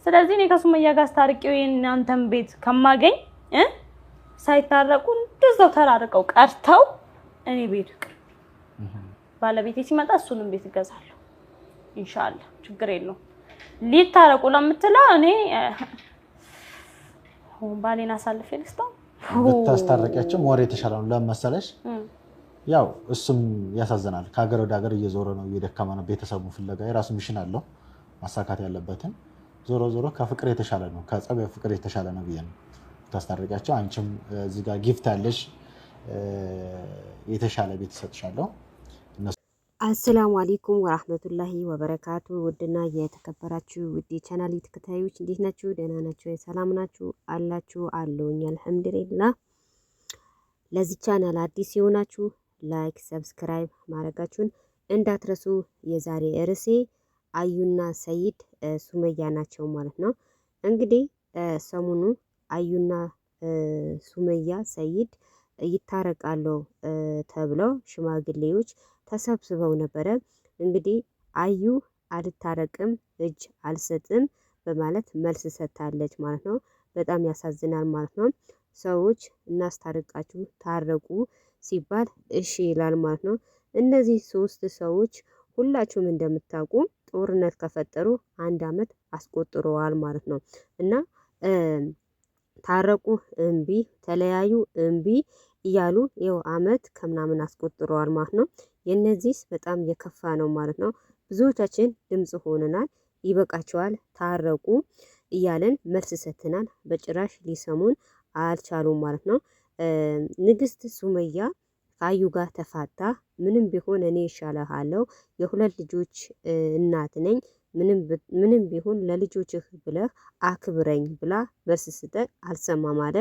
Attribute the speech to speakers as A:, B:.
A: ስለዚህ እኔ ከሱመያ ጋር አስታርቂው እናንተም ቤት ከማገኝ ሳይታረቁ እንደዛው ተራርቀው ቀርተው እኔ ቤት ይቅር ባለቤቴ ሲመጣ እሱንም ቤት እገዛለሁ ኢንሻአላህ ችግር የለውም ሊታረቁ ለምትለው እኔ ባሌን አሳልፌ ልስጠው
B: ብታስታርቂያቸው ሞር የተሻለ ነው ለመሰለሽ ያው እሱም ያሳዝናል ከሀገር ወደ ሀገር እየዞረ ነው እየደከመ ነው ቤተሰቡ ፍለጋ የራሱ ሚሽን አለው ማሳካት ያለበትን ዞሮ ዞሮ ከፍቅር የተሻለ ነው ከጸብ ፍቅር የተሻለ ነው ብዬነው ታስታርቂያቸው አንቺም እዚህ ጋር ጊፍት አለሽ የተሻለ ቤት ሰጥሻለሁ
C: አሰላሙ አለይኩም ወራህመቱላሂ ወበረካቱ ውድና የተከበራችሁ ውድ ቻናሌ ተከታዮች እንዴት ናችሁ ደህና ናችሁ ሰላም ናችሁ አላችሁ አለውኝ አልহামዱሊላህ ለዚህ ቻናል አዲስ የሆናችሁ ላይክ ሰብስክራይብ ማድረጋችሁን እንዳትረሱ የዛሬ ርዕሴ አዩና ሰይድ ሱመያ ናቸው ማለት ነው እንግዲህ ሰሞኑ አዩና ሱመያ ሰይድ ይታረቃሉ ተብለው ሽማግሌዎች ተሰብስበው ነበር እንግዲህ አዩ አልታረቅም እጅ አልሰጥም በማለት መልስ ሰጥታለች ማለት ነው በጣም ያሳዝናል ማለት ነው ሰዎች እናስታርቃችሁ ታረቁ ሲባል እሺ ይላል ማለት ነው እነዚህ ሶስት ሰዎች ሁላችሁም እንደምታውቁ ጦርነት ከፈጠሩ 1 አመት አስቆጥረዋል ማለት ነው እና ታረቁ እምቢ ተለያዩ እምቢ እያሉ ይኸው አመት ከምናምን አስቆጥረዋል ማለት ነው የነዚህስ በጣም የከፋ ነው ማለት ነው ብዙዎቻችን ድምጽ ሆነናል ይበቃቸዋል ታረቁ እያለን መልስ ሰጥተናል በጭራሽ ሊሰሙን አልቻሉም ማለት ነው ንግስት ሱመያ ካዩ ጋር ተፋታ ምንም ቢሆን እኔ ይሻልሃለሁ የሁለት ልጆች እናት ነኝ ምንም ቢሆን ለልጆችህ ብለህ አክብረኝ ብላ መልስ ሰጠ አልሰማም አለ